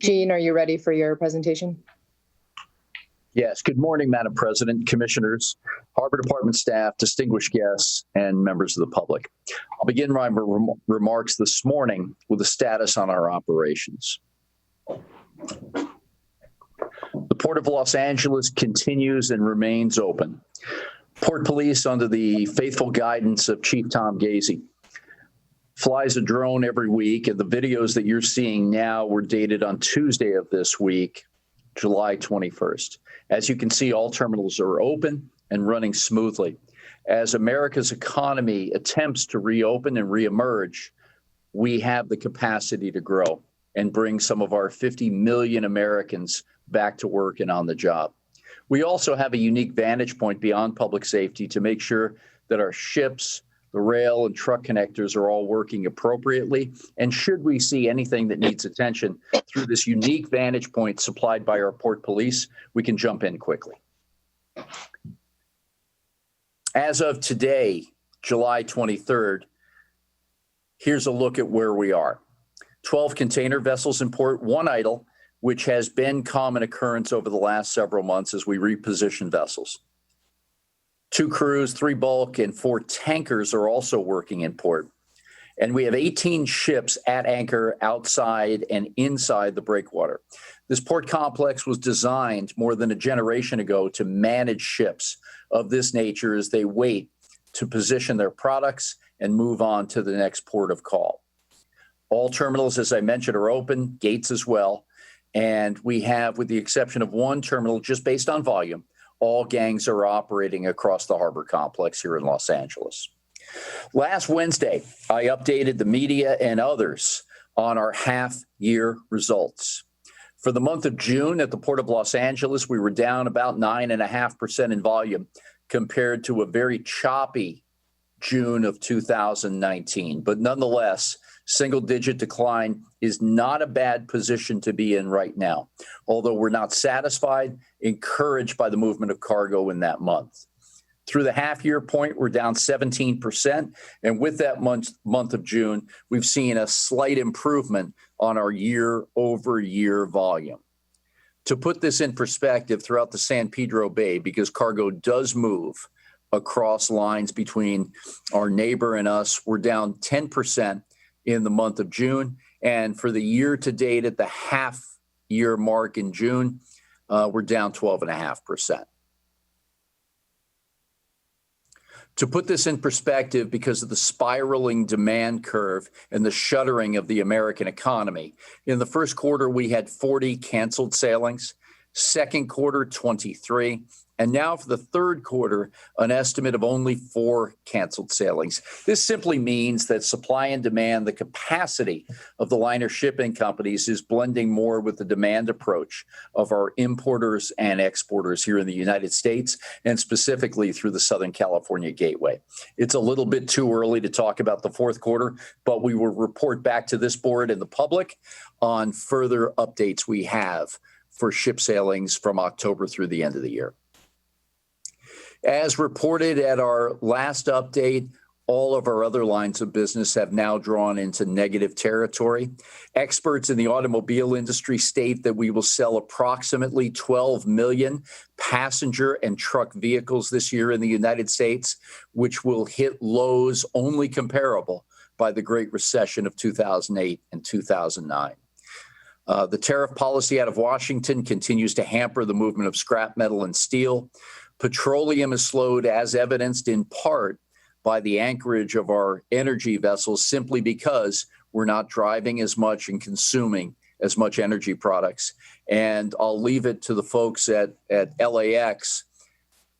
Gene, are you ready for your presentation? Yes. Good morning, Madam President, Commissioners, Harbor Department staff, distinguished guests, and members of the public. I'll begin my remarks this morning with a status on our operations. The Port of Los Angeles continues and remains open. Port Police, under the faithful guidance of Chief Tom Gazy, flies a drone every week, and the videos that you're seeing now were dated on Tuesday of this week, July 21st. As you can see, all terminals are open and running smoothly. As America's economy attempts to reopen and reemerge, we have the capacity to grow and bring some of our 50 million Americans back to work and on the job. We also have a unique vantage point beyond public safety to make sure that our ships, the rail and truck connectors are all working appropriately. And should we see anything that needs attention through this unique vantage point supplied by our Port Police, we can jump in quickly. As of today, July 23rd, here's a look at where we are. 12 container vessels in port, 1 idle, which has been common occurrence over the last several months as we reposition vessels. 2 crews, 3 bulk, and 4 tankers are also working in port. And we have 18 ships at anchor outside and inside the breakwater. This port complex was designed more than a generation ago to manage ships of this nature as they wait to position their products and move on to the next port of call. All terminals, as I mentioned, are open, gates as well. And we have, with the exception of 1 terminal, just based on volume, all gangs are operating across the harbor complex here in Los Angeles. Last Wednesday, I updated the media and others on our half-year results. For the month of June at the Port of Los Angeles, we were down about 9.5% in volume compared to a very choppy June of 2019. But nonetheless, single-digit decline is not a bad position to be in right now, although we're not satisfied, encouraged by the movement of cargo in that month. Through the half-year point, we're down 17%, and with that month of June, we've seen a slight improvement on our year-over-year volume. To put this in perspective, throughout the San Pedro Bay, because cargo does move across lines between our neighbor and us, we're down 10% in the month of June. And for the year to date at the half year mark in June, we're down 12.5%. To put this in perspective, because of the spiraling demand curve and the shuttering of the American economy, in the first quarter, we had 40 canceled sailings, second quarter, 23, and now for the third quarter, an estimate of only 4 canceled sailings. This simply means that supply and demand, the capacity of the liner shipping companies is blending more with the demand approach of our importers and exporters here in the United States, and specifically through the Southern California Gateway. It's a little bit too early to talk about the fourth quarter, but we will report back to this board and the public on further updates we have for ship sailings from October through the end of the year. As reported at our last update, all of our other lines of business have now drawn into negative territory. Experts in the automobile industry state that we will sell approximately 12 million passenger and truck vehicles this year in the United States, which will hit lows only comparable by the Great Recession of 2008 and 2009. The tariff policy out of Washington continues to hamper the movement of scrap metal and steel. Petroleum is slowed, as evidenced in part by the anchorage of our energy vessels, simply because we're not driving as much and consuming as much energy products. And I'll leave it to the folks at LAX,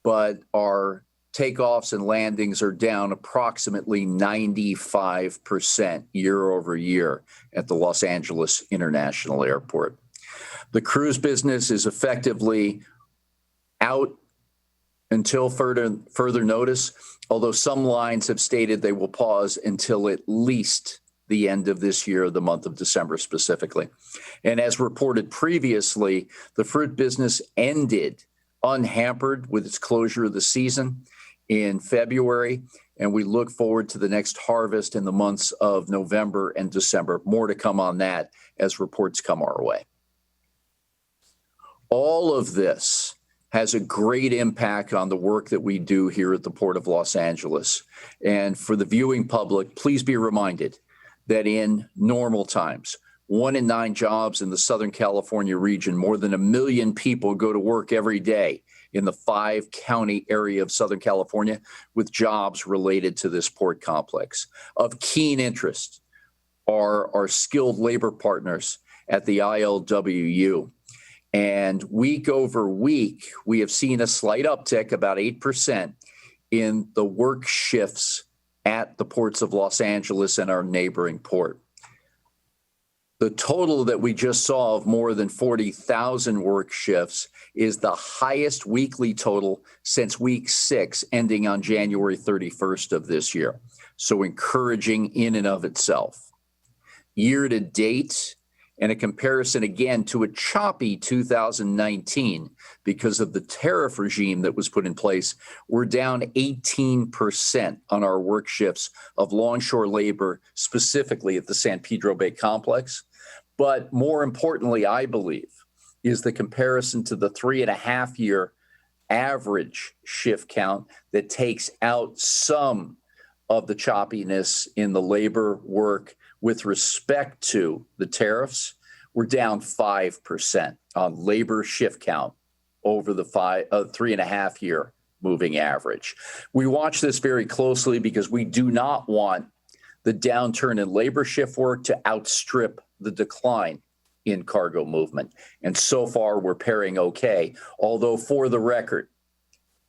but our takeoffs and landings are down approximately 95% year over year at the Los Angeles International Airport. The cruise business is effectively out until further notice, although some lines have stated they will pause until at least the end of this year, the month of December specifically. And as reported previously, the fruit business ended unhampered with its closure of the season in February, and we look forward to the next harvest in the months of November and December. More to come on that as reports come our way. All of this has a great impact on the work that we do here at the Port of Los Angeles. And for the viewing public, please be reminded that in normal times, 1 in 9 jobs in the Southern California region, more than 1 million people go to work every day in the 5-county area of Southern California with jobs related to this port complex. Of keen interest are our skilled labor partners at the ILWU. And week over week, we have seen a slight uptick, about 8%, in the work shifts at the ports of Los Angeles and our neighboring port. The total that we just saw of more than 40,000 work shifts is the highest weekly total since week 6, ending on January 31st of this year. So encouraging in and of itself. Year to date, and a comparison again to a choppy 2019 because of the tariff regime that was put in place, we're down 18% on our work shifts of Longshore Labor, specifically at the San Pedro Bay complex. But more importantly, I believe, is the comparison to the 3.5-year average shift count that takes out some of the choppiness in the labor work with respect to the tariffs. We're down 5% on labor shift count over the 3.5-year moving average. We watch this very closely because we do not want the downturn in labor shift work to outstrip the decline in cargo movement. And so far, we're pairing okay. Although, for the record,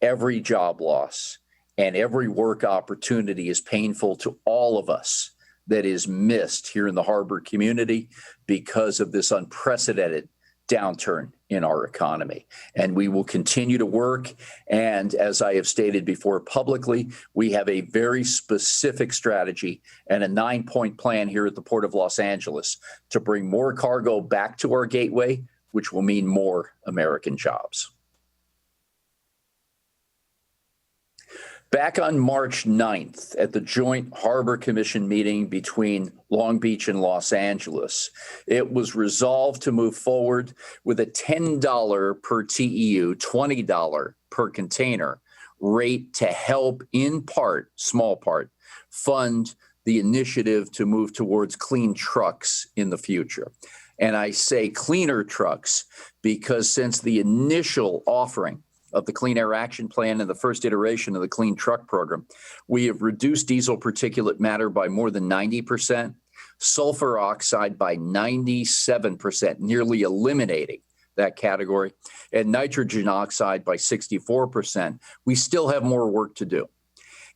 every job loss and every work opportunity is painful to all of us that is missed here in the harbor community because of this unprecedented downturn in our economy. And we will continue to work. And as I have stated before publicly, we have a very specific strategy and a 9-point plan here at the Port of Los Angeles to bring more cargo back to our gateway, which will mean more American jobs. Back on March 9th at the Joint Harbor Commission meeting between Long Beach and Los Angeles, it was resolved to move forward with a $10 per TEU, $20 per container rate to help in part, small part, fund the initiative to move towards clean trucks in the future. And I say cleaner trucks because since the initial offering of the Clean Air Action Plan and the first iteration of the Clean Truck Program, we have reduced diesel particulate matter by more than 90%, sulfur oxide by 97%, nearly eliminating that category, and nitrogen oxide by 64%. We still have more work to do.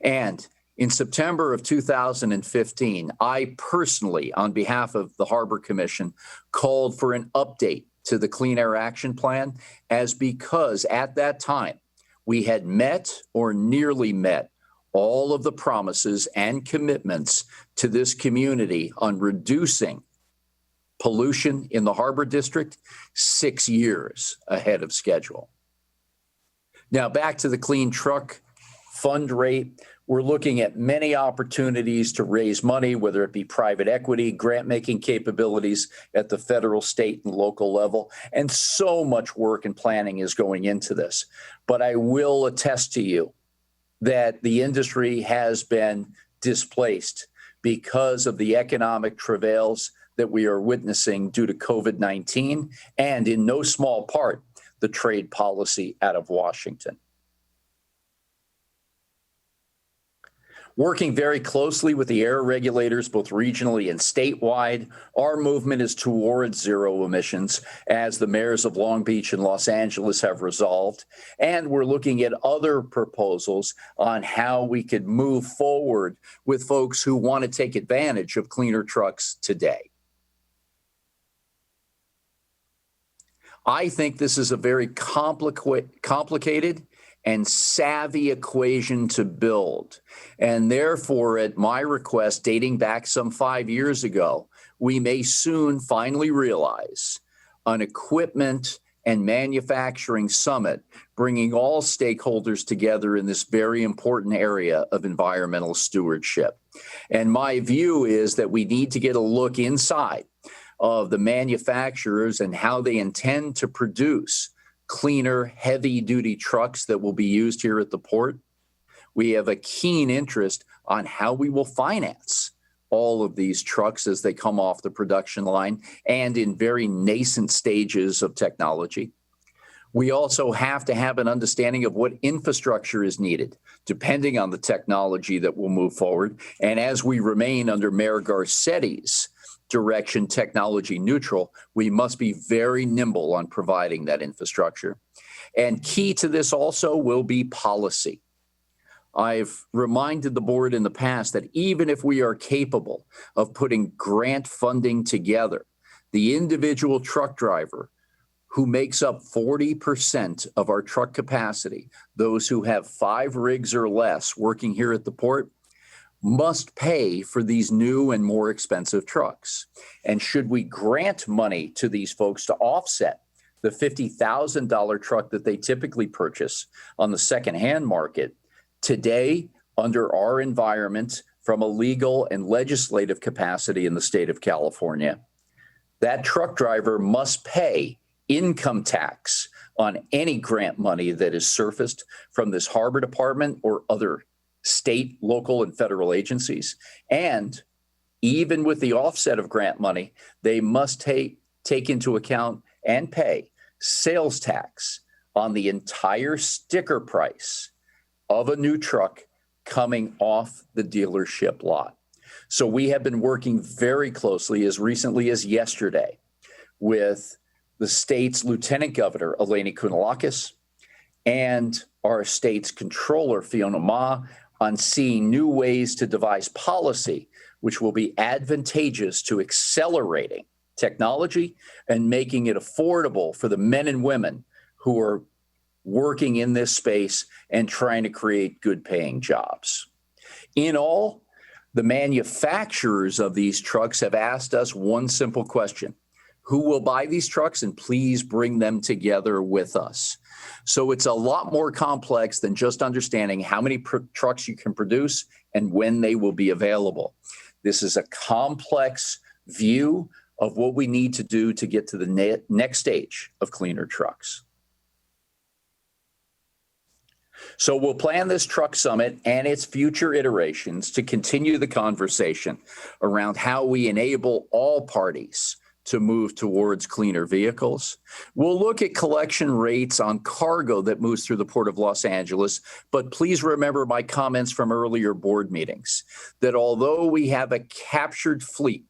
And in September of 2015, I personally, on behalf of the Harbor Commission, called for an update to the Clean Air Action Plan, because at that time we had met or nearly met all of the promises and commitments to this community on reducing pollution in the Harbor District 6 years ahead of schedule. Now back to the Clean Truck Fund rate. We're looking at many opportunities to raise money, whether it be private equity, grant-making capabilities at the federal, state, and local level. And so much work and planning is going into this. But I will attest to you that the industry has been displaced because of the economic travails that we are witnessing due to COVID-19 and, in no small part, the trade policy out of Washington. Working very closely with the air regulators, both regionally and statewide, our movement is towards zero emissions, as the mayors of Long Beach and Los Angeles have resolved. And we're looking at other proposals on how we could move forward with folks who want to take advantage of cleaner trucks today. I think this is a very complicated and savvy equation to build. And therefore, at my request, dating back some 5 years ago, we may soon finally realize an equipment and manufacturing summit, bringing all stakeholders together in this very important area of environmental stewardship. And my view is that we need to get a look inside of the manufacturers and how they intend to produce cleaner, heavy-duty trucks that will be used here at the port. We have a keen interest on how we will finance all of these trucks as they come off the production line and in very nascent stages of technology. We also have to have an understanding of what infrastructure is needed, depending on the technology that will move forward. And as we remain under Mayor Garcetti's direction, technology neutral, we must be very nimble on providing that infrastructure. And key to this also will be policy. I've reminded the board in the past that even if we are capable of putting grant funding together, the individual truck driver who makes up 40% of our truck capacity, those who have 5 rigs or less working here at the port, must pay for these new and more expensive trucks. And should we grant money to these folks to offset the $50,000 truck that they typically purchase on the secondhand market, today, under our environment, from a legal and legislative capacity in the state of California, that truck driver must pay income tax on any grant money that is surfaced from this harbor department or other state, local, and federal agencies. And even with the offset of grant money, they must take into account and pay sales tax on the entire sticker price of a new truck coming off the dealership lot. So we have been working very closely, as recently as yesterday, with the state's Lieutenant Governor, Eleni Kounalakis, and our state's controller, Fiona Ma, on seeing new ways to devise policy which will be advantageous to accelerating technology and making it affordable for the men and women who are working in this space and trying to create good paying jobs. In all, the manufacturers of these trucks have asked us one simple question: who will buy these trucks, and please bring them together with us. So it's a lot more complex than just understanding how many trucks you can produce and when they will be available. This is a complex view of what we need to do to get to the next stage of cleaner trucks. So we'll plan this truck summit and its future iterations to continue the conversation around how we enable all parties to move towards cleaner vehicles. We'll look at collection rates on cargo that moves through the Port of Los Angeles, but please remember my comments from earlier board meetings that although we have a captured fleet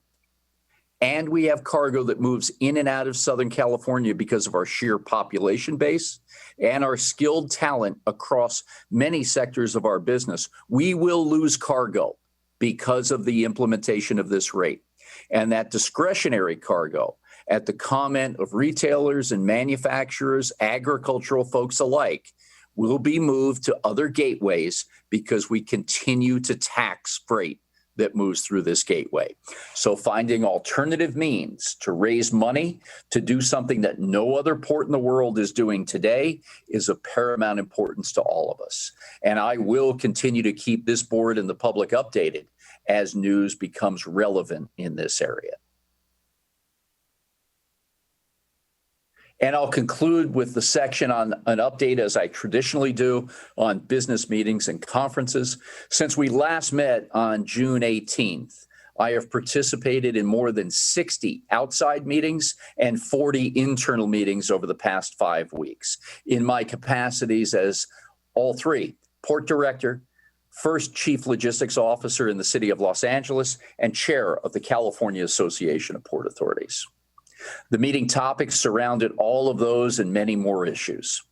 and we have cargo that moves in and out of Southern California because of our sheer population base and our skilled talent across many sectors of our business, we will lose cargo because of the implementation of this rate. And that discretionary cargo, at the comment of retailers and manufacturers, agricultural folks alike, will be moved to other gateways because we continue to tax freight that moves through this gateway. So finding alternative means to raise money to do something that no other port in the world is doing today is of paramount importance to all of us. And I will continue to keep this board and the public updated as news becomes relevant in this area. And I'll conclude with the section on an update, as I traditionally do, on business meetings and conferences. Since we last met on June 18th, I have participated in more than 60 outside meetings and 40 internal meetings over the past 5 weeks in my capacities as all 3, port director, first chief logistics officer in the city of Los Angeles, and chair of the California Association of Port Authorities. The meeting topics surrounded all of those and many more issues.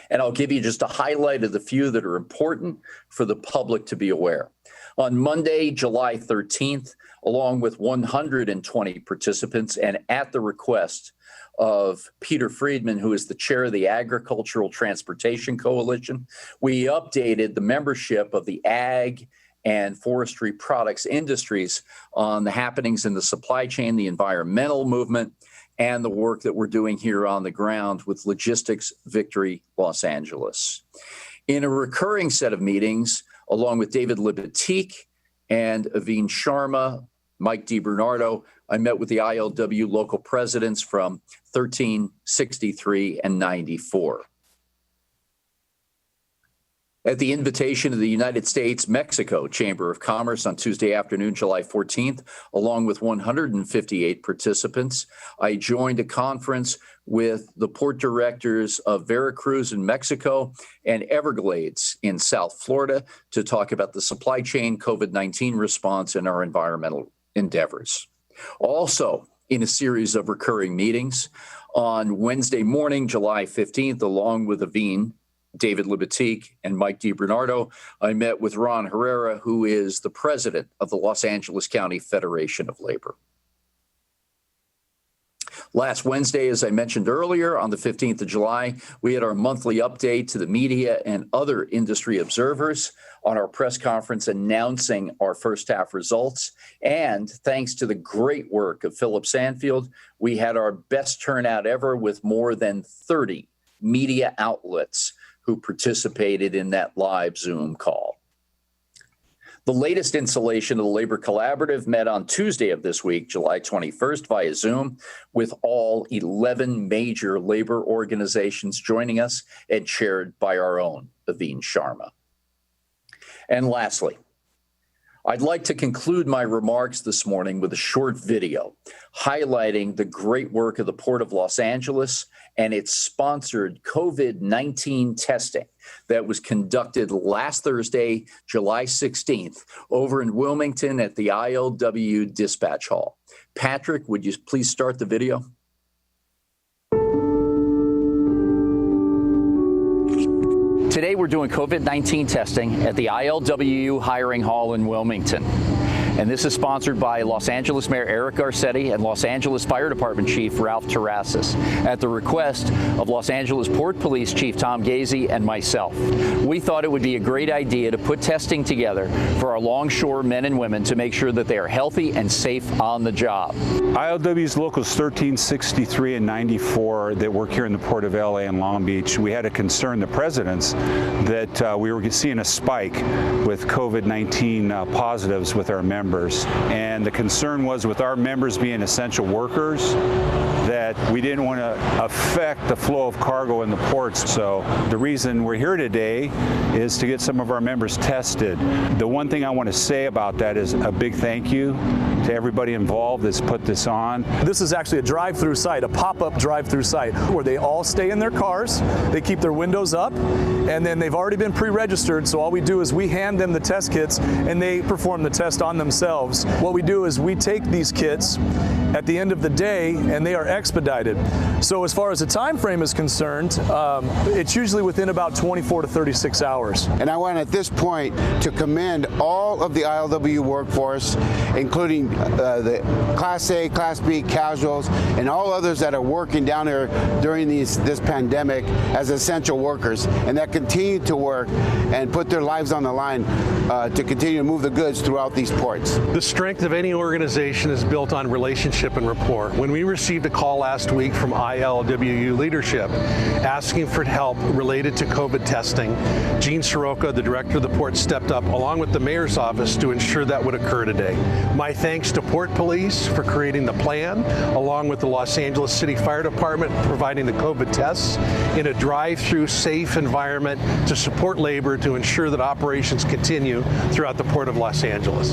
And I'll give you just a highlight of the few that are important for the public to be aware. On Monday, July 13th, along with 120 participants and at the request of Peter Friedman, who is the chair of the Agricultural Transportation Coalition, we updated the membership of the ag and forestry products industries on the happenings in the supply chain, the environmental movement, and the work that we're doing here on the ground with Logistics Victory Los Angeles. In a recurring set of meetings, along with David Libatique and Aveen Sharma, Mike DiBernardo. I met with the ILW local presidents from 13, 63, and 94. At the invitation of the United States-Mexico Chamber of Commerce on Tuesday afternoon, July 14th, along with 158 participants, I joined a conference with the port directors of Veracruz in Mexico and Everglades in South Florida to talk about the supply chain, COVID-19 response, and our environmental endeavors. Also, in a series of recurring meetings, on Wednesday morning, July 15th, along with Aveen, David Libatique, and Mike DiBernardo, I met with Ron Herrera, who is the president of the Los Angeles County Federation of Labor. Last Wednesday, as I mentioned earlier, on the 15th of July, we had our monthly update to the media and other industry observers on our press conference announcing our first half results. And thanks to the great work of Philip Sanfield, we had our best turnout ever with more than 30 media outlets who participated in that live Zoom call. The latest installation of the Labor Collaborative met on Tuesday of this week, July 21st, via Zoom, with all 11 major labor organizations joining us and chaired by our own Aveen Sharma. And lastly, I'd like to conclude my remarks this morning with a short video highlighting the great work of the Port of Los Angeles and its sponsored COVID-19 testing that was conducted last Thursday, July 16th, over in Wilmington at the ILW Dispatch Hall. Patrick, would you please start the video? Today, we're doing COVID-19 testing at the ILWU Hiring Hall in Wilmington. And this is sponsored by Los Angeles Mayor Eric Garcetti and Los Angeles Fire Department Chief Ralph Terrazas at the request of Los Angeles Port Police Chief Tom Gazy and myself. We thought it would be a great idea to put testing together for our longshore men and women to make sure that they are healthy and safe on the job. ILW's locals 13, 63, and 94 that work here in the Port of LA and Long Beach, we had a concern, the presidents, that we were seeing a spike with COVID-19 positives with our members. And the concern was, with our members being essential workers, that we didn't want to affect the flow of cargo in the ports. So the reason we're here today is to get some of our members tested. The one thing I want to say about that is a big thank you to everybody involved that's put this on. This is actually a drive-through site, a pop-up drive-through site, where they all stay in their cars, they keep their windows up, and then they've already been pre-registered, so all we do is we hand them the test kits and they perform the test on themselves. What we do is we take these kits at the end of the day and they are expedited. So as far as the time frame is concerned, it's usually within about 24 to 36 hours. And I want at this point to commend all of the ILW workforce, including the Class A, Class B casuals, and all others that are working down there during this pandemic as essential workers, and that continue to work and put their lives on the line to continue to move the goods throughout these ports. The strength of any organization is built on relationship and rapport. When we received a call last week from ILWU leadership asking for help related to COVID testing, Gene Soroka, the director of the port, stepped up along with the mayor's office to ensure that would occur today. My thanks to Port Police for creating the plan, along with the Los Angeles City Fire Department providing the COVID tests in a drive-through safe environment to support labor to ensure that operations continue throughout the Port of Los Angeles.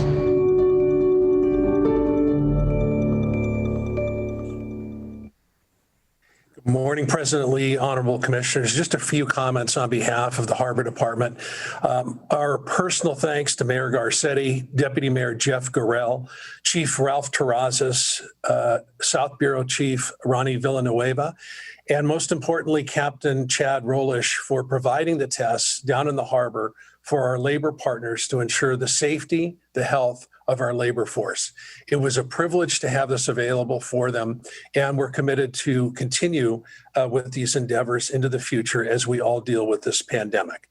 Good morning, President Lee, honorable commissioners. Just a few comments on behalf of the Harbor Department. Our personal thanks to Mayor Garcetti, Deputy Mayor Jeff Gorell, Chief Ralph Terrazas, South Bureau Chief Ronnie Villanueva, and most importantly, Captain Chad Rolish for providing the tests down in the harbor for our labor partners to ensure the safety, the health of our labor force. It was a privilege to have this available for them, and we're committed to continue with these endeavors into the future as we all deal with this pandemic.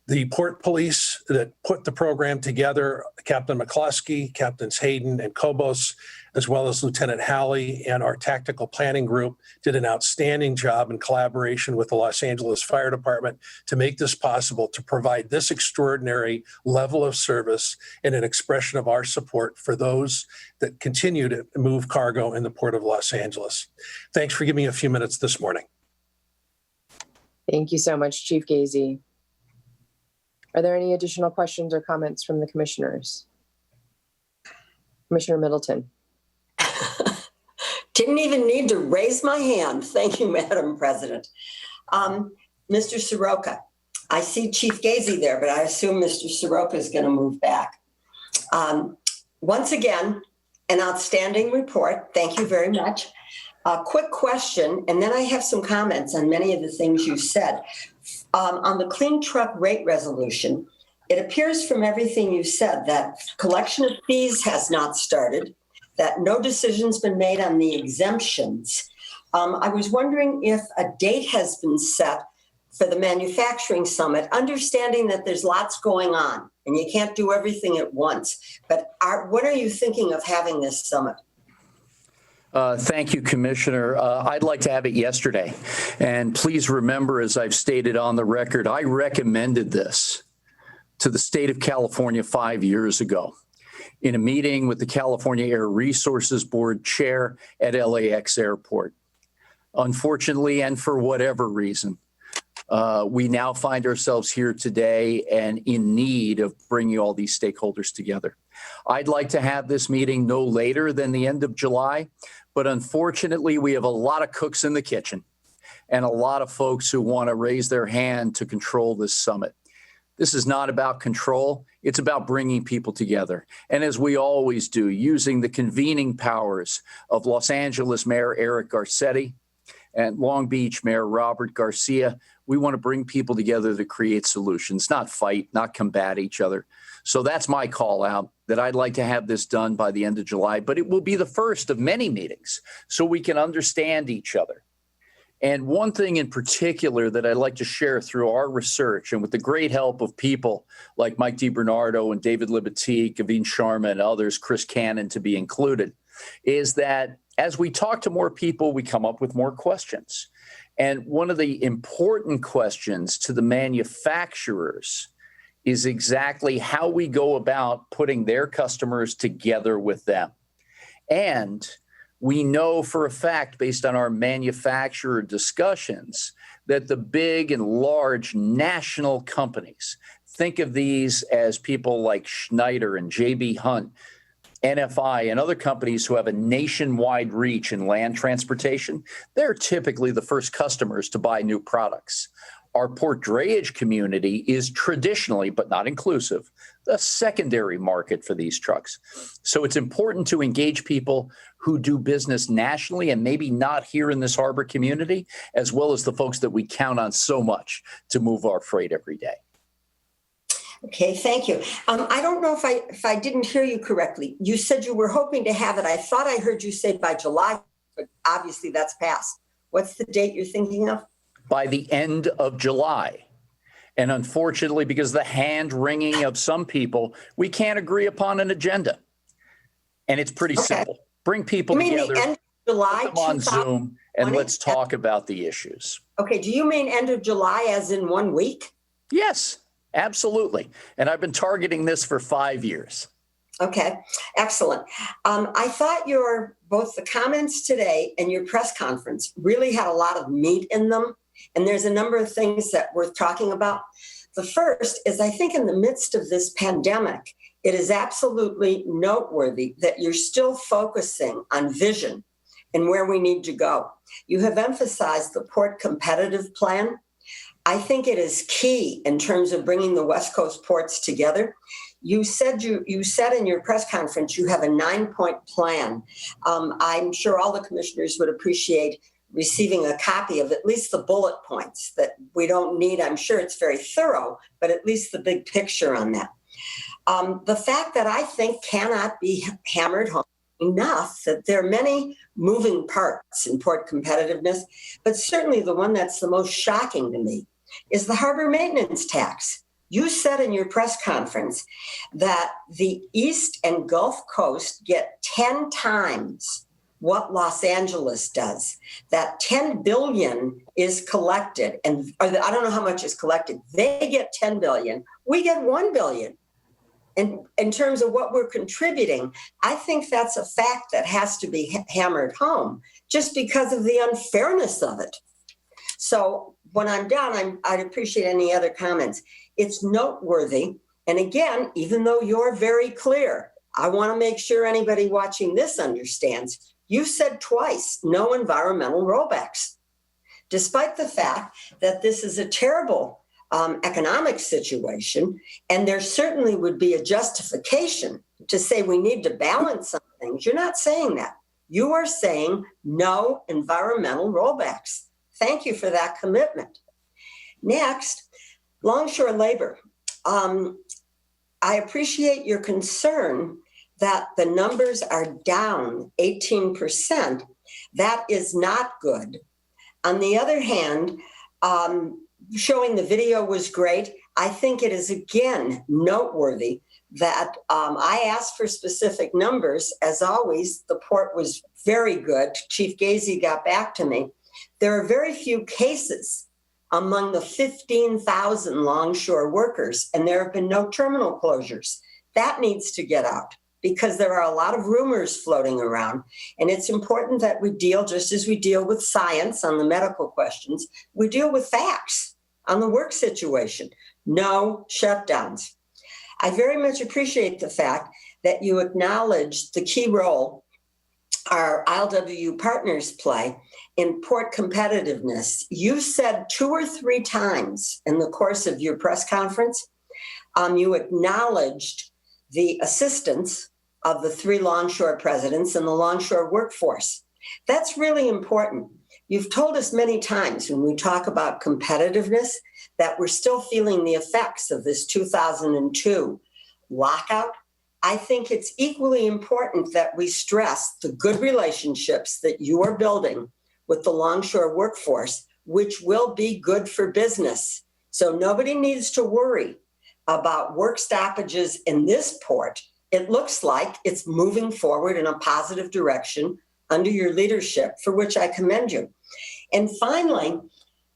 The Port Police that put the program together, Captain McCluskey, Captains Hayden and Kobos, as well as Lieutenant Halley and our tactical planning group did an outstanding job in collaboration with the Los Angeles Fire Department to make this possible, to provide this extraordinary level of service and an expression of our support for those that continue to move cargo in the Port of Los Angeles. Thanks for giving me a few minutes this morning. Thank you so much, Chief Gazy. Are there any additional questions or comments from the commissioners? Commissioner Middleton. Didn't even need to raise my hand. Thank you, Madam President. Mr. Soroka, I see Chief Gazy there, but I assume Mr. Soroka is going to move back. Once again, an outstanding report. Thank you very much. A quick question, and then I have some comments on many of the things you said. On the clean truck rate resolution, it appears from everything you said that collection of fees has not started, that no decision's been made on the exemptions. I was wondering if a date has been set for the manufacturing summit, understanding that there's lots going on and you can't do everything at once. But when are you thinking of having this summit? Thank you, Commissioner. I'd like to have it yesterday. And please remember, as I've stated on the record, I recommended this to the state of California 5 years ago in a meeting with the California Air Resources Board chair at LAX Airport. Unfortunately, and for whatever reason, we now find ourselves here today and in need of bringing all these stakeholders together. I'd like to have this meeting no later than the end of July, but unfortunately, we have a lot of cooks in the kitchen and a lot of folks who want to raise their hand to control this summit. This is not about control. It's about bringing people together. And as we always do, using the convening powers of Los Angeles Mayor Eric Garcetti and Long Beach Mayor Robert Garcia, we want to bring people together to create solutions, not fight, not combat each other. So that's my call out, that I'd like to have this done by the end of July, but it will be the first of many meetings so we can understand each other. And one thing in particular that I'd like to share through our research and with the great help of people like Mike DiBernardo and David Libatique, Gavin Sharma and others, Chris Cannon to be included, is that as we talk to more people, we come up with more questions. And one of the important questions to the manufacturers is exactly how we go about putting their customers together with them. And we know for a fact, based on our manufacturer discussions, that the big and large national companies, think of these as people like Schneider and J.B. Hunt, NFI, and other companies who have a nationwide reach in land transportation, they're typically the first customers to buy new products. Our port drayage community is traditionally, but not inclusive, the secondary market for these trucks. So it's important to engage people who do business nationally and maybe not here in this harbor community, as well as the folks that we count on so much to move our freight every day. Okay, thank you. I don't know if I didn't hear you correctly. You said you were hoping to have it. I thought I heard you say by July, but obviously that's passed. What's the date you're thinking of? By the end of July. And unfortunately, because of the hand-wringing of some people, we can't agree upon an agenda. And it's pretty simple. Bring people together, the end of July, put them on Zoom, and let's talk about the issues. Okay, do you mean end of July as in 1 week? Yes, absolutely. And I've been targeting this for 5 years. Okay, excellent. I thought both the comments today and your press conference really had a lot of meat in them. And there's a number of things that worth talking about. The first is, I think in the midst of this pandemic, it is absolutely noteworthy that you're still focusing on vision and where we need to go. You have emphasized the port competitive plan. I think it is key in terms of bringing the West Coast ports together. You said in your press conference you have a 9-point plan. I'm sure all the commissioners would appreciate receiving a copy of at least the bullet points that we don't need. I'm sure it's very thorough, but at least the big picture on that. The fact that I think cannot be hammered home enough that there are many moving parts in port competitiveness, but certainly the one that's the most shocking to me is the harbor maintenance tax. You said in your press conference that the East and Gulf Coast get 10 times what Los Angeles does. That 10 billion is collected, and I don't know how much is collected. They get 10 billion, we get 1 billion. And in terms of what we're contributing, I think that's a fact that has to be hammered home just because of the unfairness of it. So when I'm done, I'd appreciate any other comments. It's noteworthy. And again, even though you're very clear, I want to make sure anybody watching this understands. You said twice, no environmental rollbacks, despite the fact that this is a terrible economic situation. And there certainly would be a justification to say we need to balance some things. You're not saying that. You are saying no environmental rollbacks. Thank you for that commitment. Next, Longshore Labor. I appreciate your concern that the numbers are down 18%. That is not good. On the other hand, showing the video was great. I think it is, again, noteworthy that I asked for specific numbers. As always, the port was very good. Chief Gazy got back to me. There are very few cases among the 15,000 longshore workers, and there have been no terminal closures. That needs to get out because there are a lot of rumors floating around. And it's important that we deal, just as we deal with science on the medical questions, we deal with facts on the work situation. No shutdowns. I very much appreciate the fact that you acknowledge the key role our ILWU partners play in port competitiveness. You said 2 or 3 times in the course of your press conference, you acknowledged the assistance of the 3 longshore presidents and the longshore workforce. That's really important. You've told us many times when we talk about competitiveness that we're still feeling the effects of this 2002 lockout. I think it's equally important that we stress the good relationships that you are building with the longshore workforce, which will be good for business. So nobody needs to worry about work stoppages in this port. It looks like it's moving forward in a positive direction under your leadership, for which I commend you. And finally,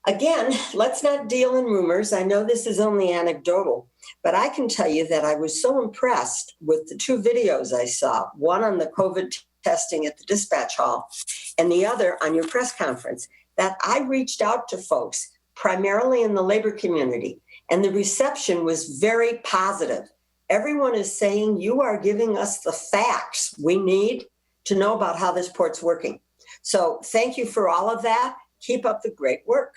again, let's not deal in rumors. I know this is only anecdotal, but I can tell you that I was so impressed with the 2 videos I saw, one on the COVID testing at the dispatch hall and the other on your press conference, that I reached out to folks primarily in the labor community, and the reception was very positive. Everyone is saying you are giving us the facts we need to know about how this port's working. So thank you for all of that. Keep up the great work.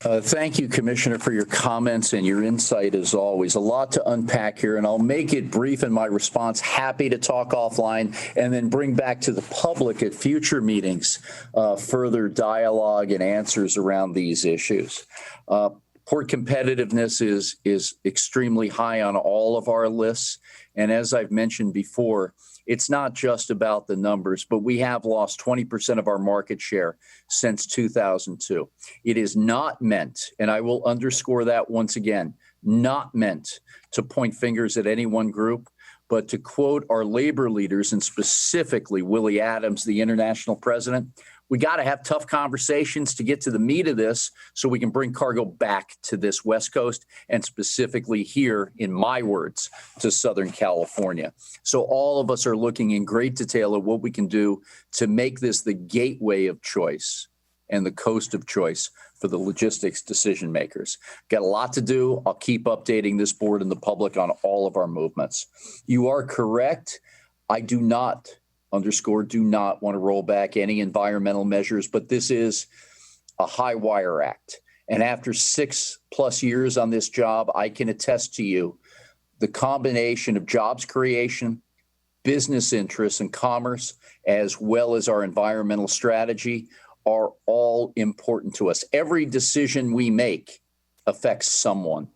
Thank you, Commissioner, for your comments and your insight as always. A lot to unpack here, and I'll make it brief in my response. Happy to talk offline and then bring back to the public at future meetings further dialogue and answers around these issues. Port competitiveness is extremely high on all of our lists. And as I've mentioned before, it's not just about the numbers, but we have lost 20% of our market share since 2002. It is not meant, and I will underscore that once again, not meant to point fingers at any one group, but to quote our labor leaders, and specifically Willie Adams, the international president, we got to have tough conversations to get to the meat of this so we can bring cargo back to this West Coast and specifically here, in my words, to Southern California. So all of us are looking in great detail at what we can do to make this the gateway of choice and the coast of choice for the logistics decision makers. Got a lot to do. I'll keep updating this board and the public on all of our movements. You are correct. I do not want to roll back any environmental measures, but this is a high wire act. And after 6+ years on this job, I can attest to you, the combination of jobs creation, business interests and commerce, as well as our environmental strategy are all important to us. Every decision we make affects someone.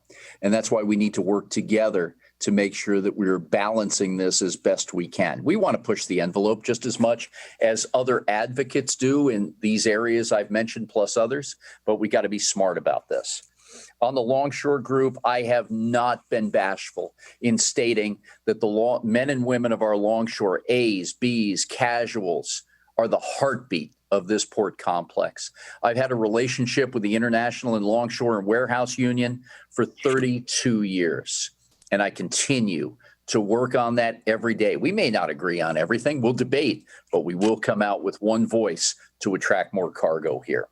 And that's why we need to work together to make sure that we're balancing this as best we can. We want to push the envelope just as much as other advocates do in these areas I've mentioned, plus others, but we got to be smart about this. On the Longshore group, I have not been bashful in stating that the men and women of our Longshore, A's, B's, casuals, are the heartbeat of this port complex. I've had a relationship with the International and Longshore and Warehouse Union for 32 years, and I continue to work on that every day. We may not agree on everything. We'll debate, but we will come out with one voice to attract more cargo here.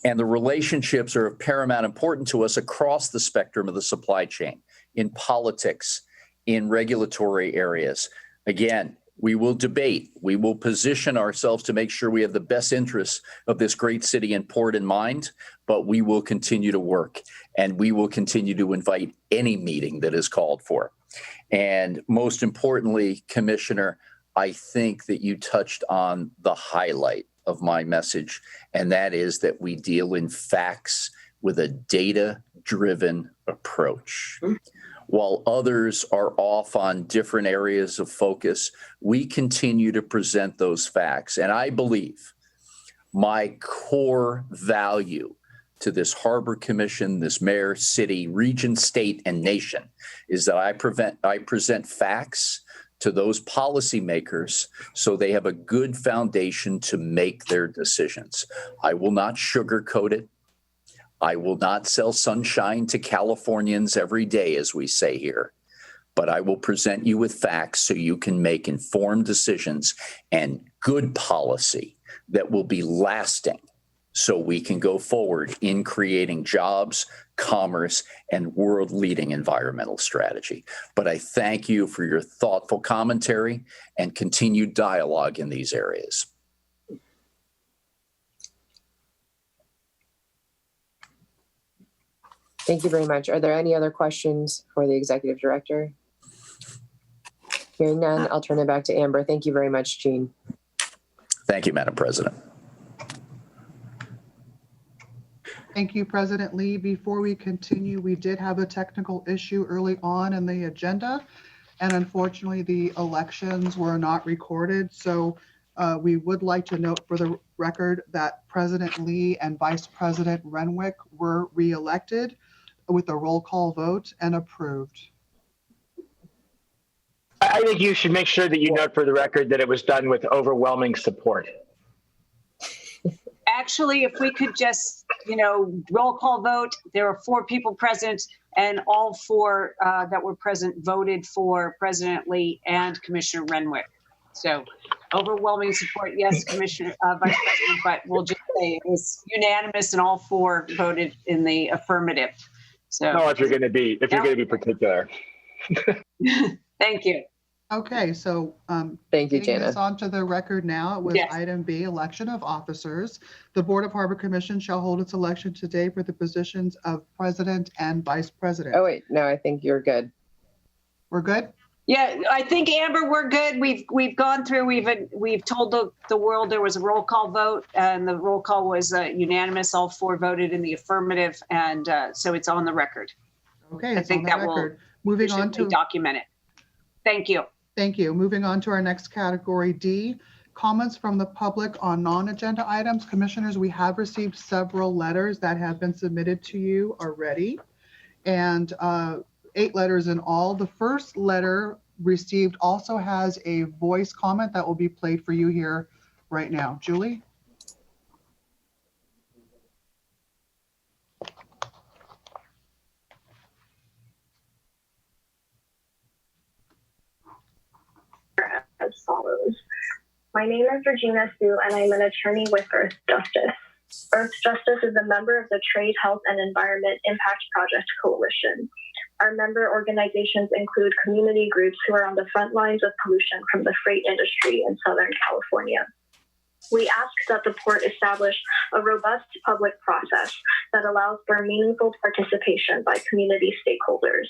And the relationships are of paramount importance to us across the spectrum of the supply chain, in politics, in regulatory areas. Again, we will debate. We will position ourselves to make sure we have the best interests of this great city and port in mind, but we will continue to work, and we will continue to invite any meeting that is called for. And most importantly, Commissioner, I think that you touched on the highlight of my message, and that is that we deal in facts with a data-driven approach. While others are off on different areas of focus, we continue to present those facts. And I believe my core value to this Harbor Commission, this mayor, city, region, state, and nation is that I present facts to those policymakers so they have a good foundation to make their decisions. I will not sugarcoat it. I will not sell sunshine to Californians every day, as we say here, but I will present you with facts so you can make informed decisions and good policy that will be lasting so we can go forward in creating jobs, commerce, and world-leading environmental strategy. But I thank you for your thoughtful commentary and continued dialogue in these areas. Thank you very much. Are there any other questions for the executive director? Hearing none, I'll turn it back to Amber. Thank you very much, Jean. Thank you, Madam President. Thank you, President Lee. Before we continue, we did have a technical issue early on in the agenda, and unfortunately the elections were not recorded. So we would like to note for the record that President Lee and Vice President Renwick were re-elected with a roll call vote and approved. I think you should make sure that you note for the record that it was done with overwhelming support. Actually, if we could just, roll call vote, there were 4 people present, and all 4 that were present voted for President Lee and Commissioner Renwick. So overwhelming support, yes, Commissioner Vice President, but we'll just say it was unanimous and all 4 voted in the affirmative. So No, if you're going to be particular. Thank you. Okay, so Thank you, getting Jana. this onto the record now, it was Yes. item B, election of officers. The Board of Harbor Commission shall hold its election today for the positions of president and vice president. Oh, wait, no, I think you're good. We're good? Yeah, I think, Amber, we're good. We've gone through, we've told the world there was a roll call vote, and the roll call was unanimous. All 4 voted in the affirmative, and so it's on the record. Okay, I it's think on the that will record. Moving on to document it. Thank you. Thank you. Moving on to our next category, D, comments from the public on non-agenda items. Commissioners, we have received several letters that have been submitted to you already, and 8 letters in all. The first letter received also has a voice comment that will be played for you here right now. Julie? As follows. My name is Regina Sue, and I'm an attorney with Earth Justice. Earth Justice is a member of the Trade, Health, and Environment Impact Project Coalition. Our member organizations include community groups who are on the front lines of pollution from the freight industry in Southern California. We ask that the port establish a robust public process that allows for meaningful participation by community stakeholders.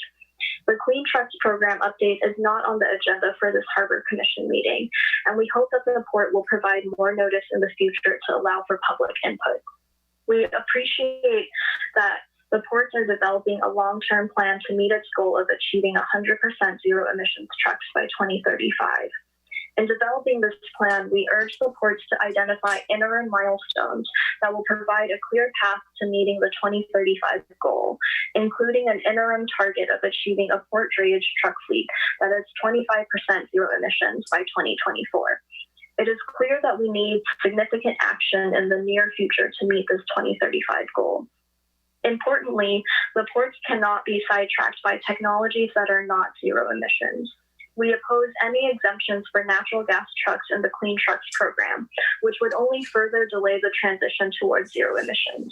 The Clean Trucks Program update is not on the agenda for this Harbor Commission meeting, and we hope that the port will provide more notice in the future to allow for public input. We appreciate that The ports are developing a long-term plan to meet its goal of achieving 100% zero emissions trucks by 2035. In developing this plan, we urge the ports to identify interim milestones that will provide a clear path to meeting the 2035 goal, including an interim target of achieving a port drayage truck fleet that is 25% zero emissions by 2024. It is clear that we need significant action in the near future to meet this 2035 goal. Importantly, the ports cannot be sidetracked by technologies that are not zero emissions. We oppose any exemptions for natural gas trucks in the Clean Trucks program, which would only further delay the transition towards zero emissions.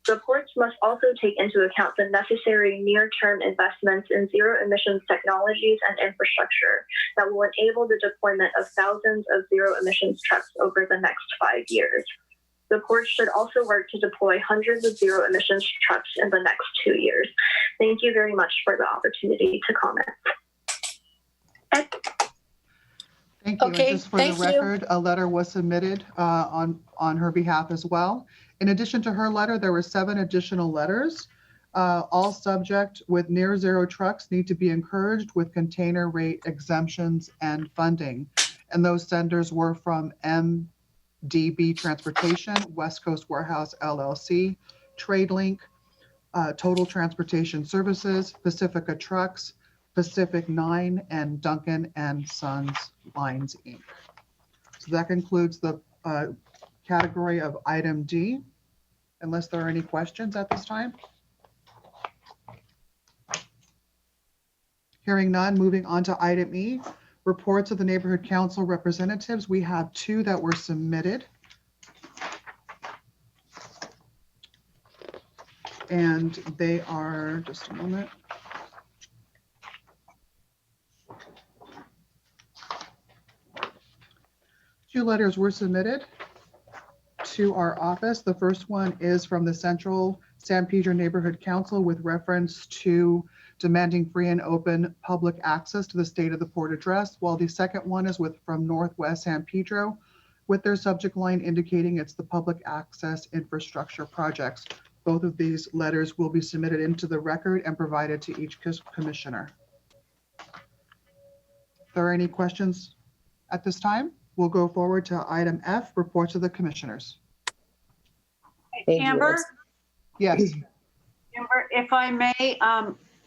The ports must also take into account the necessary near-term investments in zero emissions technologies and infrastructure that will enable the deployment of thousands of zero emissions trucks over the next 5 years. The ports should also work to deploy hundreds of zero emissions trucks in the next 2 years. Thank you very much for the opportunity to comment. Thank you. Okay, And just for thank the you. record, a letter was submitted on her behalf as well. In addition to her letter, there were 7 additional letters. All subject with near zero trucks need to be encouraged with container rate exemptions and funding. And those senders were from MDB Transportation, West Coast Warehouse LLC, TradeLink, Total Transportation Services, Pacifica Trucks, Pacific 9, and Duncan and Sons Lines, Inc. So that concludes the category of item D, unless there are any questions at this time. Hearing none, moving on to item E, reports of the Neighborhood Council representatives. We have 2 that were submitted. And they are, just a moment. Two letters were submitted to our office. The first one is from the Central San Pedro Neighborhood Council with reference to demanding free and open public access to the State of the Port address, while the second one is from Northwest San Pedro with their subject line indicating it's the public access infrastructure projects. Both of these letters will be submitted into the record and provided to each commissioner. If there are any questions at this time, we'll go forward to item F, reports of the commissioners. Thank you. Amber, Yes. Amber, if I may,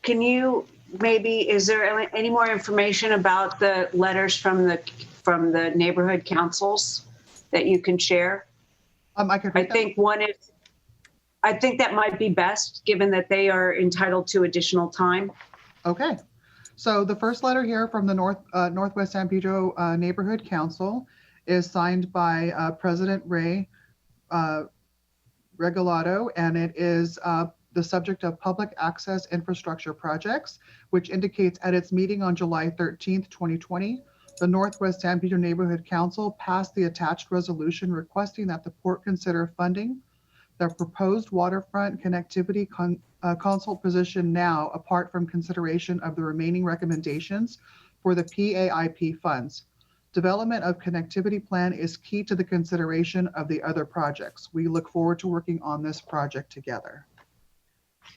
can you maybe, is there any more information about the letters from the neighborhood councils that you can share? I could read them. think one is, I think that might be best, given that they are entitled to additional time. Okay. So the first letter here from the Northwest San Pedro Neighborhood Council is signed by President Ray Regalado, and it is the subject of public access infrastructure projects, which indicates at its meeting on July 13th, 2020, the Northwest San Pedro Neighborhood Council passed the attached resolution requesting that the port consider funding the proposed waterfront connectivity consult position now, apart from consideration of the remaining recommendations for the PAIP funds. Development of connectivity plan is key to the consideration of the other projects. We look forward to working on this project together.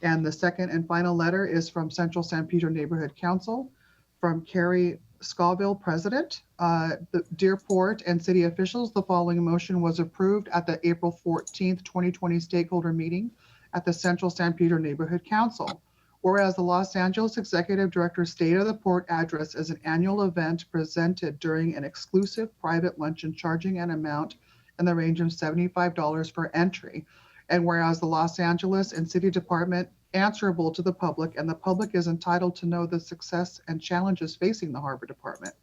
And the second and final letter is from Central San Pedro Neighborhood Council from Carrie Scoville, President. The Dear Port and city officials, the following motion was approved at the April 14th, 2020 stakeholder meeting at the Central San Pedro Neighborhood Council. Whereas the Los Angeles Executive Director's State of the Port address is an annual event presented during an exclusive private luncheon charging an amount in the range of $75 for entry. And whereas the Los Angeles and City Department answerable to the public, and the public is entitled to know the success and challenges facing the Harbor Department.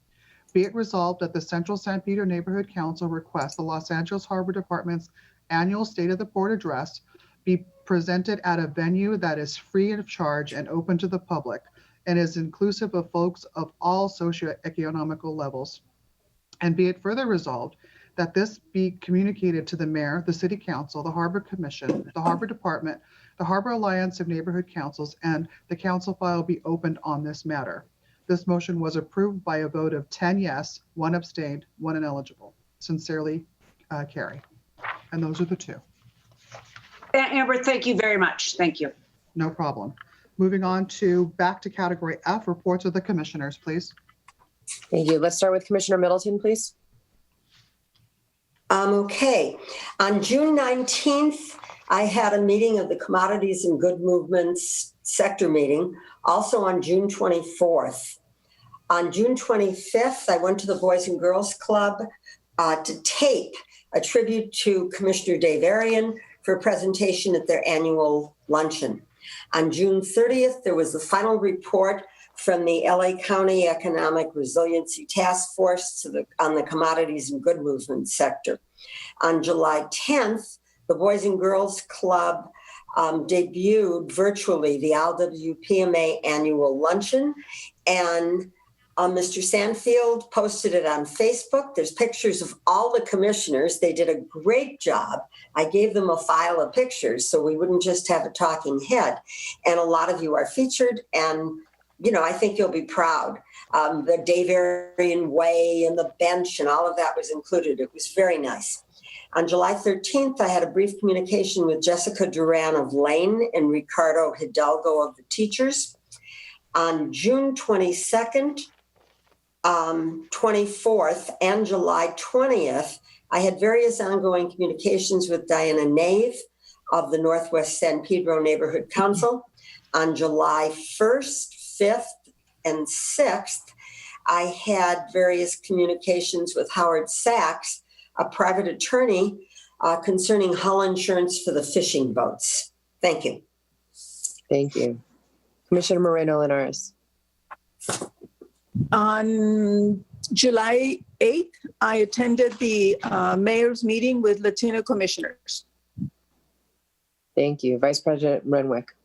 Be it resolved that the Central San Pedro Neighborhood Council requests the Los Angeles Harbor Department's annual State of the Port address be presented at a venue that is free of charge and open to the public and is inclusive of folks of all socioeconomical levels. And be it further resolved that this be communicated to the mayor, the city council, the Harbor Commission, the Harbor Department, the Harbor Alliance of Neighborhood Councils, and the council file be opened on this matter. This motion was approved by a vote of 10 yes, 1 abstained, 1 ineligible. Sincerely, Carrie. And those are the 2. Amber, thank you very much. Thank you. No problem. Moving on to back to category F, reports of the commissioners, please. Thank you. Let's start with Commissioner Middleton, please. Okay. On June 19th, I had a meeting of the Commodities and Good Movements sector meeting, also on June 24th. On June 25th, I went to the Boys and Girls Club to tape a tribute to Commissioner Dave Arian for a presentation at their annual luncheon. On June 30th, there was the final report from the LA County Economic Resiliency Task Force on the Commodities and Good Movement sector. On July 10th, the Boys and Girls Club debuted virtually the LWPMA annual luncheon, and Mr. Sandfield posted it on Facebook. There's pictures of all the commissioners. They did a great job. I gave them a file of pictures so we wouldn't just have a talking head. And a lot of you are featured, and I think you'll be proud. The Dave Arian Way and the bench and all of that was included. It was very nice. On July 13th, I had a brief communication with Jessica Duran of Lane and Ricardo Hidalgo of the teachers. On June 22nd, 24th, and July 20th, I had various ongoing communications with Diana Nave of the Northwest San Pedro Neighborhood Council. On July 1st, 5th, and 6th, I had various communications with Howard Sachs, a private attorney, concerning hull insurance for the fishing boats. Thank you. Thank you. Commissioner Moreno-Linares. On July 8th, I attended the mayor's meeting with Latino commissioners. Thank you. Vice President Renwick.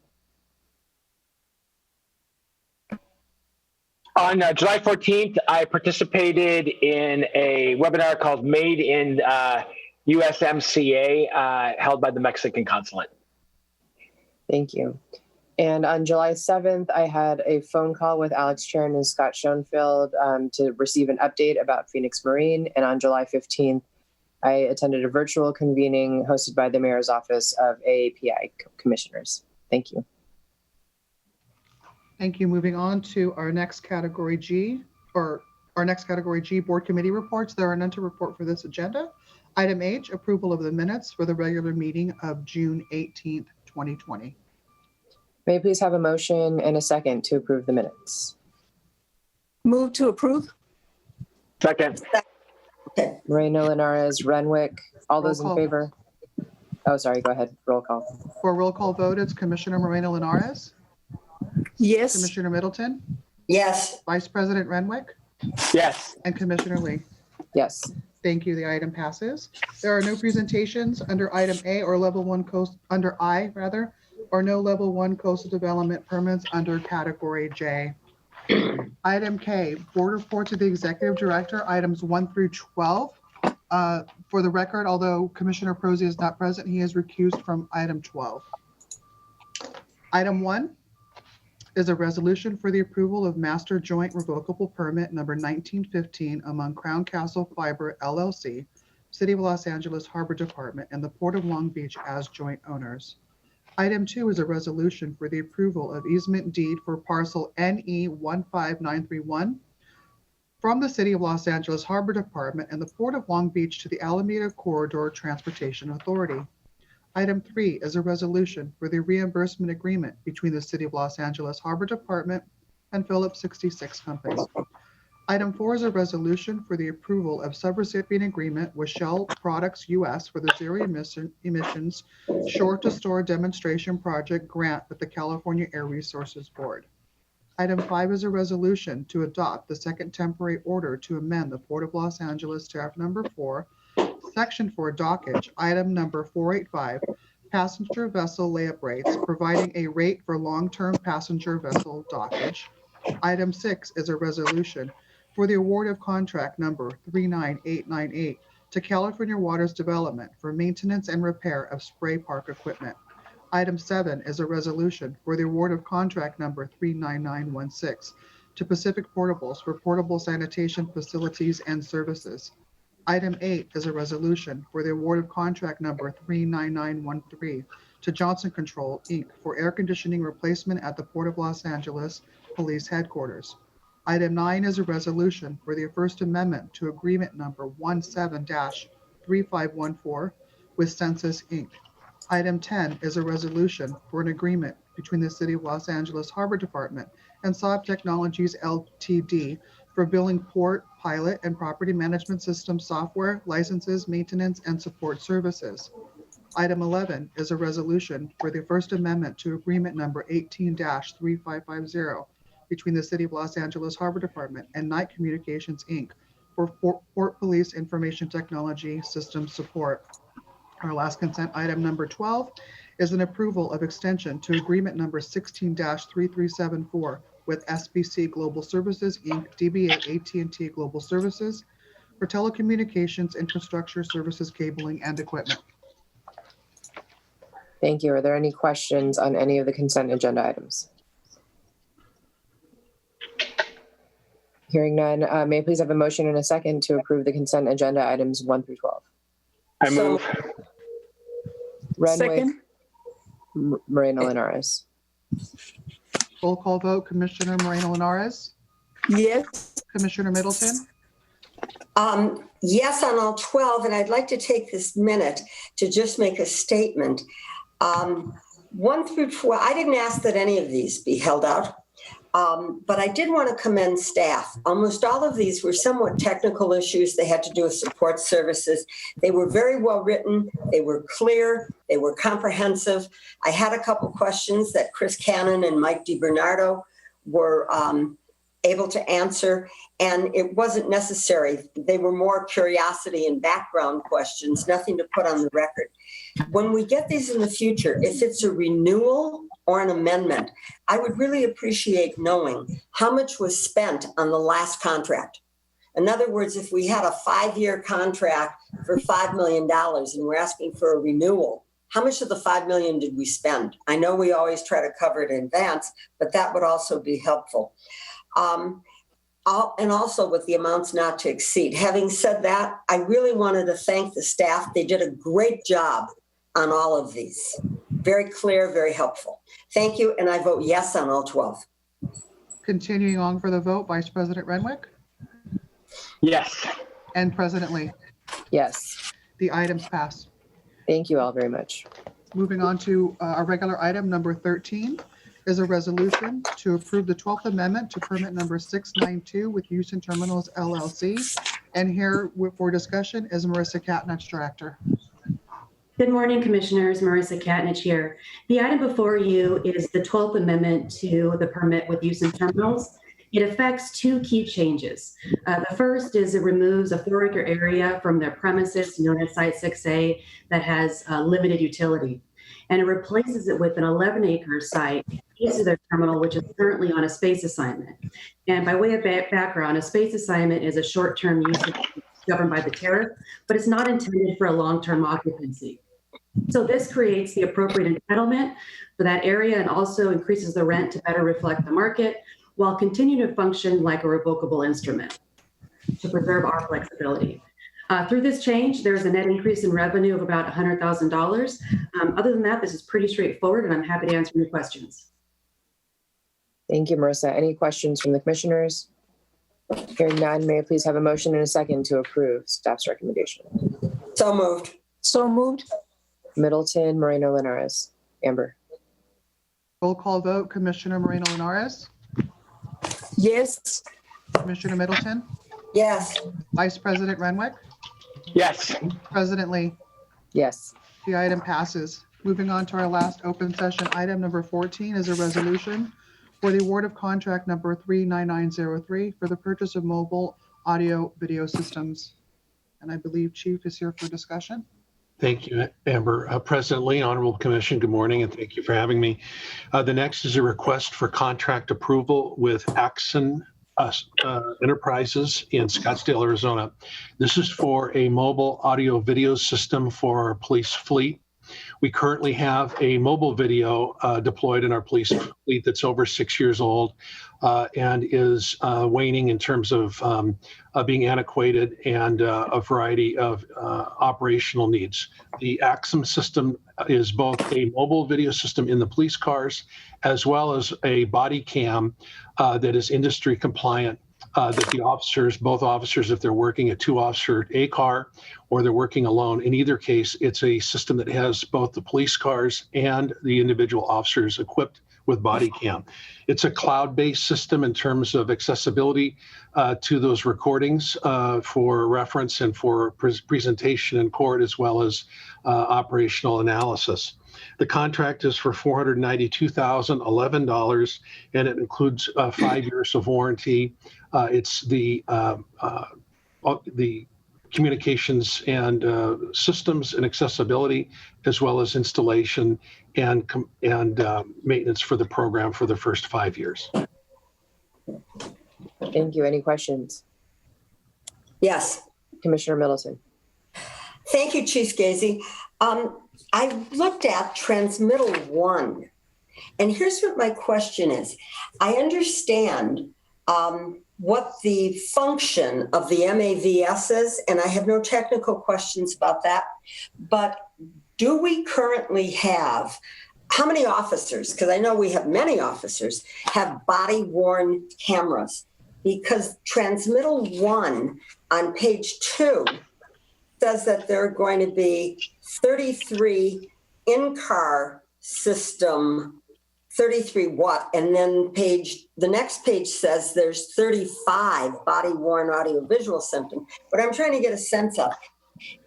On July 14th, I participated in a webinar called Made in USMCA, held by the Mexican consulate. Thank you. And on July 7th, I had a phone call with Alex Charon and Scott Schoenfeld to receive an update about Phoenix Marine. And on July 15th, I attended a virtual convening hosted by the Mayor's Office of AAPI commissioners. Thank you. Thank you. Moving on to our next category G, board committee reports. There are none to report for this agenda. Item H, approval of the minutes for the regular meeting of June 18th, 2020. May I please have a motion and a second to approve the minutes? Move to approve. Second. Moreno-Linares, Renwick, all those in call. favor? Oh, sorry, go ahead. Roll call. For a roll call vote, it's Commissioner Moreno-Linares, Yes. Commissioner Middleton, Yes. Vice President Renwick, Yes. and Commissioner Lee. Yes. Thank you. The item passes. There are no presentations under item A or level 1 under I, or no level 1 coastal development permits under category J. Item K, board reports of the executive director, items 1 through 12. For the record, although Commissioner Prosy is not present, he is recused from item 12. Item 1 is a resolution for the approval of master joint revocable permit number 1915 among Crown Castle Fiber LLC, City of Los Angeles Harbor Department, and the Port of Long Beach as joint owners. Item 2 is a resolution for the approval of easement deed for parcel NE 15931 from the City of Los Angeles Harbor Department and the Port of Long Beach to the Alameda Corridor Transportation Authority. Item 3 is a resolution for the reimbursement agreement between the City of Los Angeles Harbor Department and Phillips 66 Company. Item 4 is a resolution for the approval of subrecipient agreement with Shell Products US for the zero emissions shore-to-store demonstration project grant with the California Air Resources Board. Item 5 is a resolution to adopt the second temporary order to amend the Port of Los Angeles Tariff Number 4, Section 4 Dockage, Item Number 485, Passenger Vessel Layup Rates, providing a rate for long-term passenger vessel dockage. Item 6 is a resolution for the award of contract number 39898 to California Waters Development for maintenance and repair of spray park equipment. Item 7 is a resolution for the award of contract number 39916 to Pacific Portables for portable sanitation facilities and services. Item 8 is a resolution for the award of contract number 39913 to Johnson Control, Inc. for air conditioning replacement at the Port of Los Angeles Police Headquarters. Item 9 is a resolution for the First Amendment to Agreement Number 17-3514 with Census, Inc. Item 10 is a resolution for an agreement between the City of Los Angeles Harbor Department and Saab Technologies Ltd. for billing port, pilot, and property management system software, licenses, maintenance, and support services. Item 11 is a resolution for the First Amendment to Agreement Number 18-3550 between the City of Los Angeles Harbor Department and Knight Communications, Inc. for Port Police Information Technology System support. Our last consent item, number 12, is an approval of extension to Agreement Number 16-3374 with SBC Global Services, Inc., DBA AT&T Global Services for telecommunications infrastructure services, cabling, and equipment. Thank you. Are there any questions on any of the consent agenda items? Hearing none, may I please have a motion and a second to approve the consent agenda items 1 through 12? I move. Renwick, Second. Moreno Linares. Roll call vote, Commissioner Moreno Linares, Yes. Commissioner Middleton, Yes on all 12, and I'd like to take this minute to just make a statement. 1 through 12, I didn't ask that any of these be held out, but I did want to commend staff. Almost all of these were somewhat technical issues. They had to do with support services. They were very well written. They were clear. They were comprehensive. I had a couple questions that Chris Cannon and Mike DiBernardo were able to answer, and it wasn't necessary. They were more curiosity and background questions, nothing to put on the record. When we get these in the future, if it's a renewal or an amendment, I would really appreciate knowing how much was spent on the last contract. In other words, if we had a 5-year contract for $5 million and we're asking for a renewal, how much of the $5 million did we spend? I know we always try to cover it in advance, but that would also be helpful. And also with the amounts not to exceed. Having said that, I really wanted to thank the staff. They did a great job on all of these. Very clear, very helpful. Thank you, and I vote yes on all 12. continuing on for the vote, Vice President Renwick Yes. and President Lee. Yes. The items pass. Thank you all very much. Moving on to our regular item number 13 is a resolution to approve the 12th Amendment to permit number 692 with Houston Terminals LLC. And here for discussion is Marissa Katnich, Director. Good morning, Commissioners. Marissa Katnich here. The item before you is the 12th Amendment to the permit with Houston Terminals. It affects two key changes. The first is it removes a 4-acre area from their premises known as Site 6A that has limited utility. And it replaces it with an 11-acre site east of their terminal, which is currently on a space assignment. And by way of background, a space assignment is a short-term use governed by the tariff, but it's not intended for a long-term occupancy. So this creates the appropriate entitlement for that area and also increases the rent to better reflect the market while continuing to function like a revocable instrument to preserve our flexibility. Through this change, there's a net increase in revenue of about $100,000. Other than that, this is pretty straightforward, and I'm happy to answer any questions. Thank you, Marissa. Any questions from the commissioners? Hearing none, may I please have a motion and a second to approve staff's recommendation? So moved. So moved. Middleton, Moreno Linares. Amber. Roll call vote, Commissioner Moreno Linares, Yes. Commissioner Middleton, Yes. Vice President Renwick, Yes. President Lee. Yes. The item passes. Moving on to our last open session item, number 14, is a resolution for the award of contract number 39903 for the purchase of mobile audio video systems. And I believe Chief is here for discussion. Thank you, Amber. President Lee, Honorable Commission, good morning, and thank you for having me. The next is a request for contract approval with Axon Enterprises in Scottsdale, Arizona. This is for a mobile audio video system for our police fleet. We currently have a mobile video deployed in our police fleet that's over 6 years old and is waning in terms of being antiquated and a variety of operational needs. The Axum system is both a mobile video system in the police cars as well as a body cam that is industry compliant. That the officers, both officers, if they're working a 2-officer A car or they're working alone, in either case, it's a system that has both the police cars and the individual officers equipped with body cam. It's a cloud-based system in terms of accessibility to those recordings for reference and for presentation in court, as well as operational analysis. The contract is for $492,011, and it includes 5 years of warranty. It's the communications and systems and accessibility, as well as installation and maintenance for the program for the first 5 years. Thank you. Any questions? Yes. Commissioner Middleton. Thank you, Chief Gazy. I looked at Transmittal 1, and here's what my question is. I understand what the function of the MAVS is, and I have no technical questions about that, but do we currently have, how many officers, because I know we have many officers, have body-worn cameras? Because Transmittal 1 on page 2 says that there are going to be 33 in-car system, 33 watt, and then the next page says there's 35 body-worn audiovisual systems. What I'm trying to get a sense of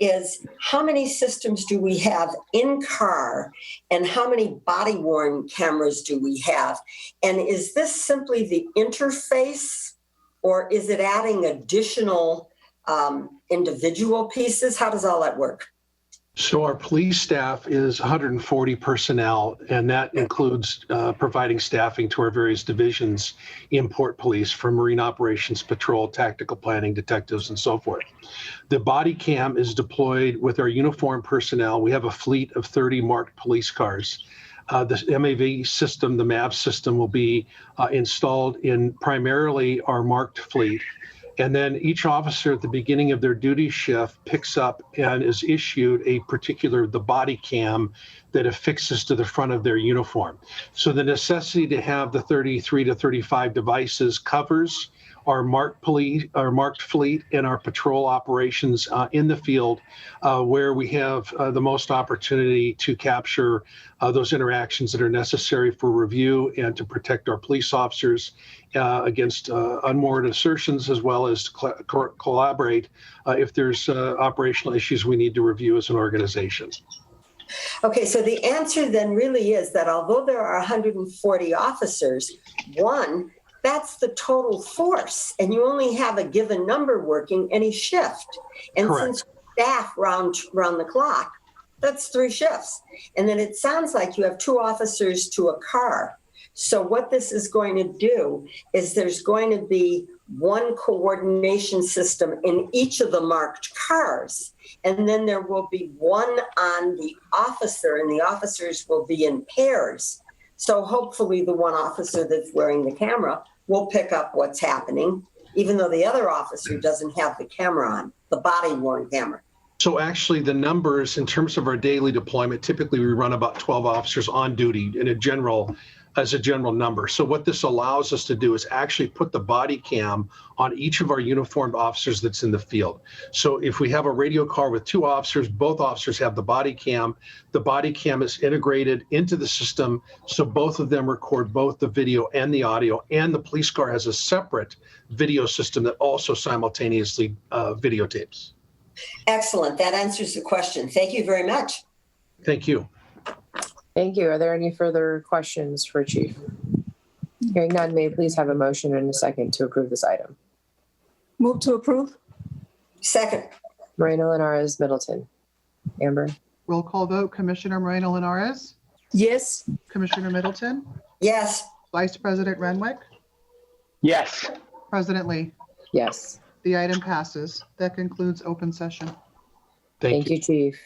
is how many systems do we have in-car and how many body-worn cameras do we have? And is this simply the interface, or is it adding additional individual pieces? How does all that work? So our police staff is 140 personnel, and that includes providing staffing to our various divisions in Port Police for Marine Operations, Patrol, Tactical Planning, Detectives, and so forth. The body cam is deployed with our uniformed personnel. We have a fleet of 30 marked police cars. The MAV system, the MAV system, will be installed in primarily our marked fleet. And then each officer at the beginning of their duty shift picks up and is issued the body cam that affixes to the front of their uniform. So the necessity to have the 33 to 35 devices covers our marked fleet and our patrol operations in the field, where we have the most opportunity to capture those interactions that are necessary for review and to protect our police officers against unwarranted assertions, as well as collaborate if there's operational issues we need to review as an organization. Okay, so the answer then really is that although there are 140 officers, that's the total force, and you only have a given number working any shift. And Correct. Since staff round the clock, that's 3 shifts. And then it sounds like you have 2 officers to a car. So what this is going to do is there's going to be one coordination system in each of the marked cars. And then there will be one on the officer, and the officers will be in pairs. So hopefully the one officer that's wearing the camera will pick up what's happening, even though the other officer doesn't have the camera on, the body-worn camera. So actually the numbers in terms of our daily deployment, typically we run about 12 officers on duty as a general number. So what this allows us to do is actually put the body cam on each of our uniformed officers that's in the field. So if we have a radio car with 2 officers, both officers have the body cam. The body cam is integrated into the system, so both of them record both the video and the audio, and the police car has a separate video system that also simultaneously videotapes. Excellent. That answers the question. Thank you very much. Thank you. Thank you. Are there any further questions for Chief? Hearing none, may I please have a motion and a second to approve this item? Move to approve. Second. Moreno Linares Middleton. Amber. Roll call vote, Commissioner Moreno Linares, Yes. Commissioner Middleton, Yes. Vice President Renwick, Yes. President Lee. Yes. The item passes. That concludes open session. Thank you, Chief.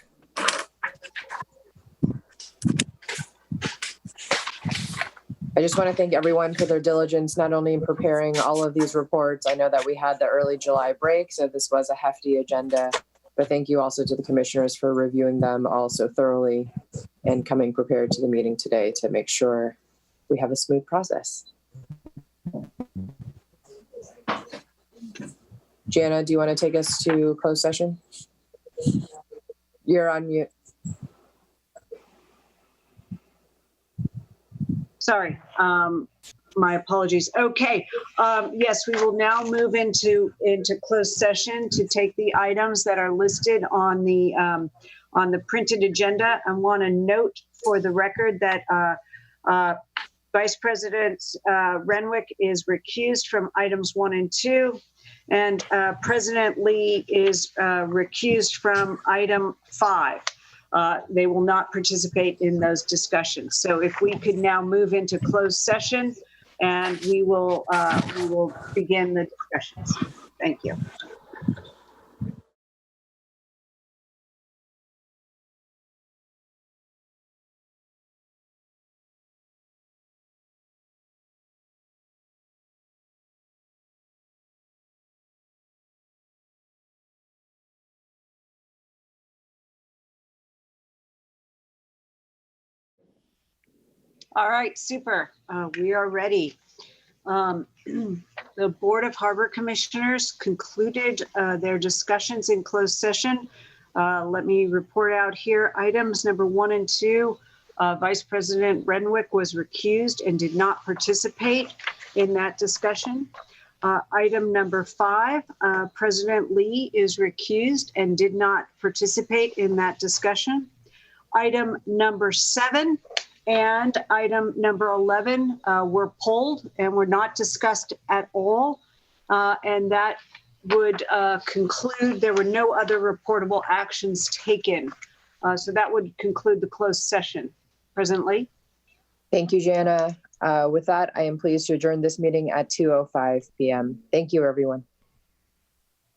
I just want to thank everyone for their diligence, not only in preparing all of these reports. I know that we had the early July break, so this was a hefty agenda, but thank you also to the commissioners for reviewing them all so thoroughly and coming prepared to the meeting today to make sure we have a smooth process. Jana, do you want to take us to closed session? You're on mute. Sorry, my apologies. Okay, yes, we will now move into closed session to take the items that are listed on the printed agenda. I want to note for the record that Vice President Renwick is recused from items 1 and 2, and President Lee is recused from item 5. They will not participate in those discussions. So if we could now move into closed session, and we will begin the discussions. Thank you. All right, super. We are ready. The Board of Harbor Commissioners concluded their discussions in closed session. Let me report out here items number 1 and 2. Vice President Renwick was recused and did not participate in that discussion. Item number 5, President Lee is recused and did not participate in that discussion. Item number 7 and item number 11 were pulled and were not discussed at all. And that would conclude, there were no other reportable actions taken. So that would conclude the closed session. President Lee? Thank you, Jana. With that, I am pleased to adjourn this meeting at 2:05 p.m. Thank you, everyone.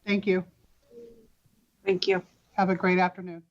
Thank you. Thank you. Have a great afternoon.